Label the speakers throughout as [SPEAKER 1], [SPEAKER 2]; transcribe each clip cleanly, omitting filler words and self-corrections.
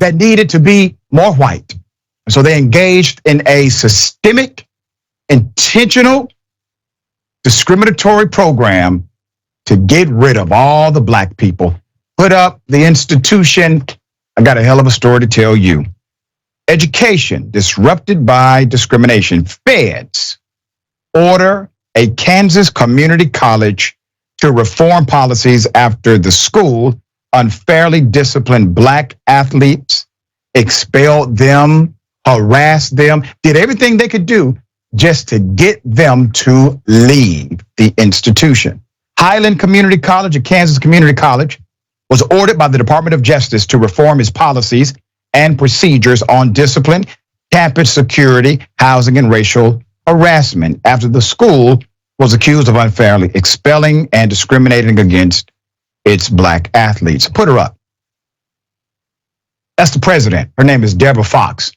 [SPEAKER 1] that needed to be more white. So they engaged in a systemic, intentional, discriminatory program to get rid of all the black people. Put up the institution. I got a hell of a story to tell you. Education disrupted by discrimination. Feds order a Kansas community college to reform policies after the school unfairly disciplined black athletes, expelled them, harassed them, did everything they could do just to get them to leave the institution. Highland Community College, a Kansas community college, was ordered by the Department of Justice to reform its policies and procedures on discipline, campus security, housing, and racial harassment after the school was accused of unfairly expelling and discriminating against its black athletes. Put her up. That's the president. Her name is Deborah Fox.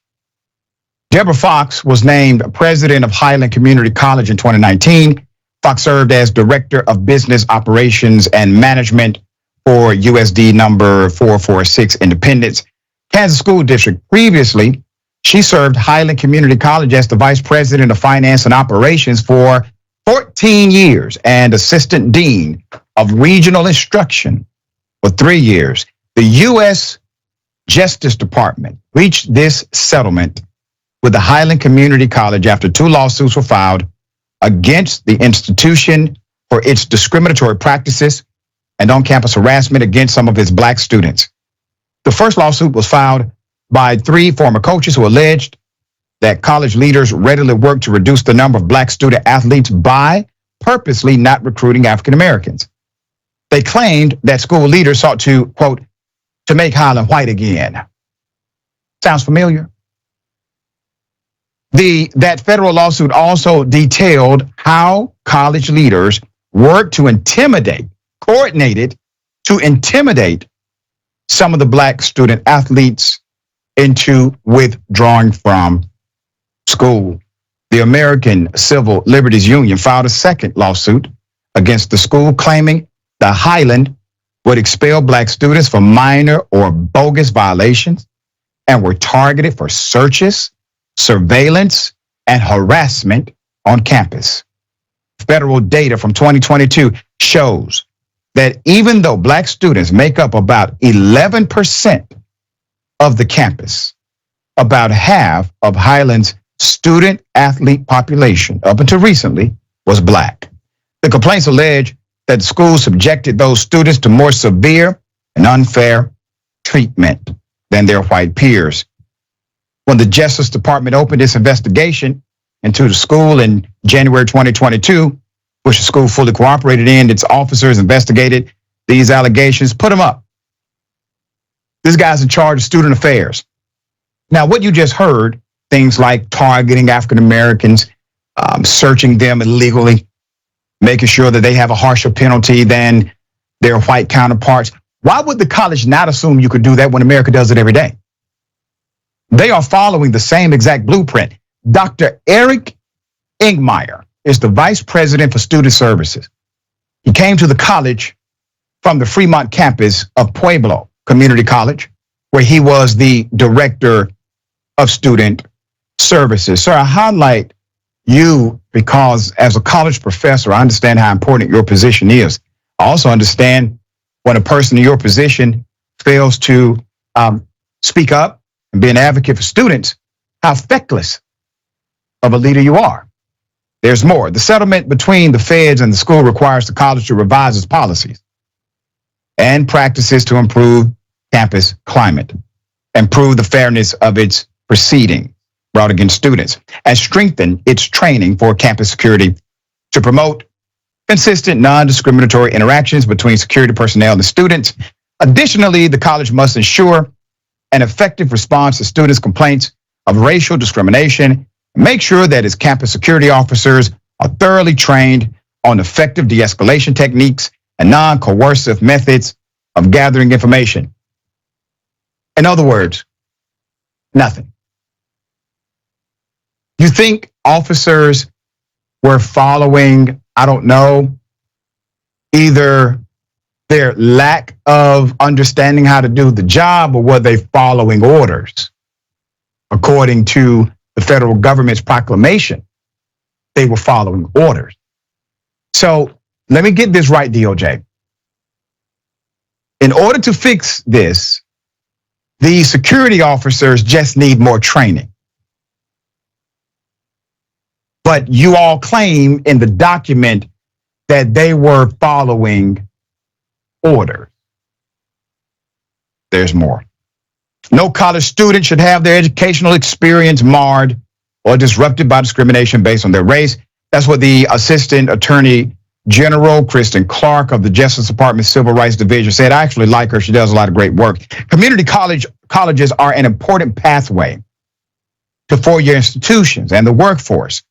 [SPEAKER 1] Deborah Fox was named president of Highland Community College in 2019. Fox served as director of business operations and management for USD number 446 Independence, Kansas School District. Previously, she served Highland Community College as the vice president of finance and operations for 14 years and assistant dean of regional instruction for 3 years. The U.S. Justice Department reached this settlement with the Highland Community College after 2 lawsuits were filed against the institution for its discriminatory practices and on-campus harassment against some of its black students. The first lawsuit was filed by 3 former coaches who alleged that college leaders readily worked to reduce the number of black student athletes by purposely not recruiting African Americans. They claimed that school leaders sought to, quote, to make Highland white again. Sounds familiar? That federal lawsuit also detailed how college leaders worked to coordinated to intimidate some of the black student athletes into withdrawing from school. The American Civil Liberties Union filed a second lawsuit against the school, claiming the Highland would expel black students for minor or bogus violations and were targeted for searches, surveillance, and harassment on campus. Federal data from 2022 shows that even though black students make up about 11% of the campus, about half of Highland's student athlete population up until recently was black. The complaints allege that the school subjected those students to more severe and unfair treatment than their white peers. When the Justice Department opened its investigation into the school in January 2022, which the school fully cooperated in, its officers investigated these allegations, put them up. This guy's in charge of student affairs. Now, what you just heard, things like targeting African Americans, searching them illegally, making sure that they have a harsher penalty than their white counterparts. Why would the college not assume you could do that when America does it every day? They are following the same exact blueprint. Dr. Eric Ingmeyer is the vice president for student services. He came to the college from the Fremont campus of Pueblo Community College, where he was the director of student services. Sir, I highlight you because as a college professor, I understand how important your position is. I also understand when a person in your position fails to speak up and be an advocate for students, how feckless of a leader you are. There's more. The settlement between the feds and the school requires the college to revise its policies and practices to improve campus climate, improve the fairness of its proceeding brought against students, and strengthen its training for campus security to promote consistent, non-discriminatory interactions between security personnel and the students. Additionally, the college must ensure an effective response to students' complaints of racial discrimination, make sure that its campus security officers are thoroughly trained on effective de-escalation techniques and non-coercive methods of gathering information. In other words, nothing. You think officers were following, I don't know, either Their lack of understanding how to do the job, or were they following orders? According to the federal government's proclamation, they were following orders. So let me get this right, DOJ. In order to fix this, the security officers just need more training. But you all claim in the document that they were following orders. There's more. No college student should have their educational experience marred or disrupted by discrimination based on their race. That's what the Assistant Attorney General Kristen Clark of the Justice Department Civil Rights Division said. I actually like her. She does a lot of great work. Community colleges are an important pathway to four-year institutions and the workforce.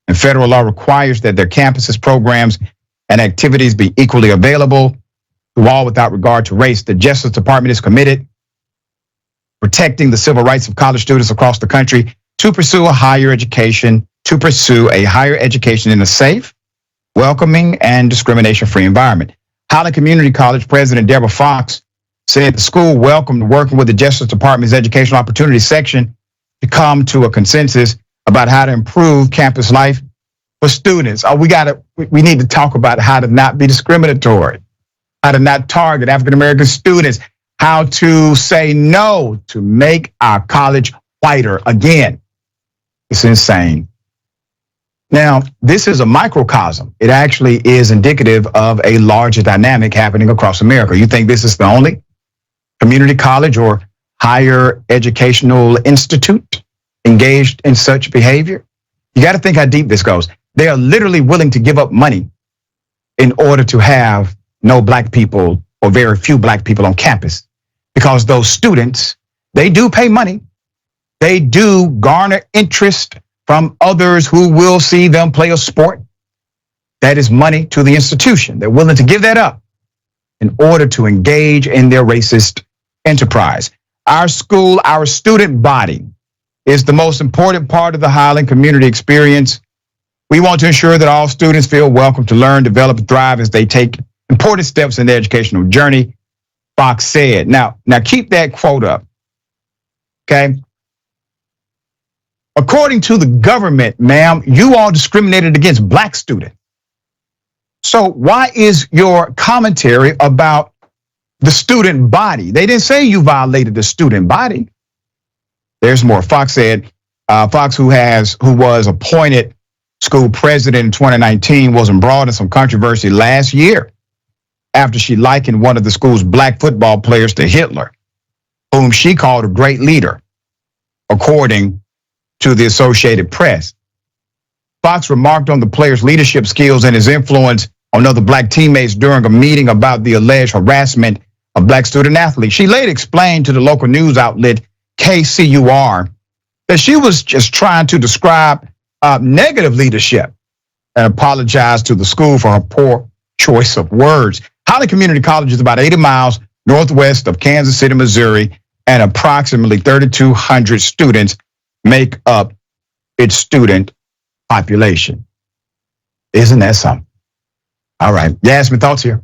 [SPEAKER 1] And federal law requires that their campuses, programs, and activities be equally available to all without regard to race. The Justice Department is committed protecting the civil rights of college students across the country to pursue a higher education in a safe, welcoming, and discrimination-free environment. Howland Community College President Deborah Fox said the school welcomed working with the Justice Department's Educational Opportunities section to come to a consensus about how to improve campus life for students. We need to talk about how to not be discriminatory, how to not target African-American students, how to say no to make our college whiter again. It's insane. Now, this is a microcosm. It actually is indicative of a larger dynamic happening across America. You think this is the only community college or higher educational institute engaged in such behavior? You got to think how deep this goes. They are literally willing to give up money in order to have no black people or very few black people on campus, because those students, they do pay money. They do garner interest from others who will see them play a sport. That is money to the institution. They're willing to give that up in order to engage in their racist enterprise. Our school, our student body is the most important part of the Highland community experience. We want to ensure that all students feel welcome to learn, develop, and thrive as they take important steps in their educational journey, Fox said. Now keep that quote up, okay? According to the government, ma'am, you all discriminated against black students. So why is your commentary about the student body? They didn't say you violated the student body. There's more. Fox said, Fox, who was appointed school president in 2019, was embroiled in some controversy last year after she likened one of the school's black football players to Hitler, whom she called a great leader, according to the Associated Press. Fox remarked on the player's leadership skills and his influence on other black teammates during a meeting about the alleged harassment of black student athletes. She later explained to the local news outlet KCUR that she was just trying to describe negative leadership and apologized to the school for her poor choice of words. Highland Community College is about 80 miles northwest of Kansas City, Missouri, and approximately 3,200 students make up its student population. Isn't that something? All right. Yasmin, thoughts here?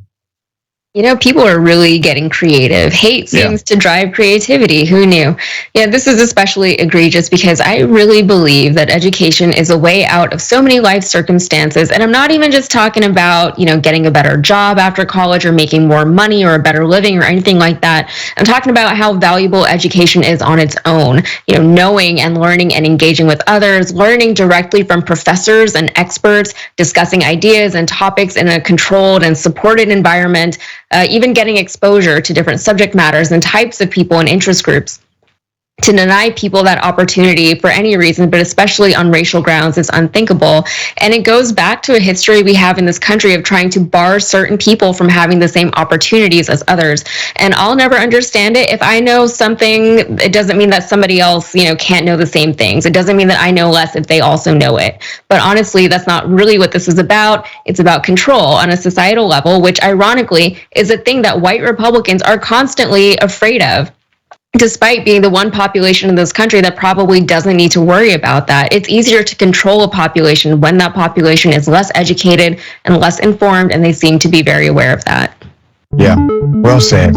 [SPEAKER 2] You know, people are really getting creative. Hate seems to drive creativity. Who knew? Yeah, this is especially egregious because I really believe that education is a way out of so many life circumstances. And I'm not even just talking about, getting a better job after college or making more money or a better living or anything like that. I'm talking about how valuable education is on its own. Knowing and learning and engaging with others, learning directly from professors and experts, discussing ideas and topics in a controlled and supported environment. Even getting exposure to different subject matters and types of people and interest groups. To deny people that opportunity for any reason, but especially on racial grounds, is unthinkable. And it goes back to a history we have in this country of trying to bar certain people from having the same opportunities as others. And I'll never understand it. If I know something, it doesn't mean that somebody else, can't know the same things. It doesn't mean that I know less if they also know it. But honestly, that's not really what this is about. It's about control on a societal level, which ironically is a thing that white Republicans are constantly afraid of. Despite being the one population in this country that probably doesn't need to worry about that. It's easier to control a population when that population is less educated and less informed, and they seem to be very aware of that.
[SPEAKER 1] Yeah. Well said.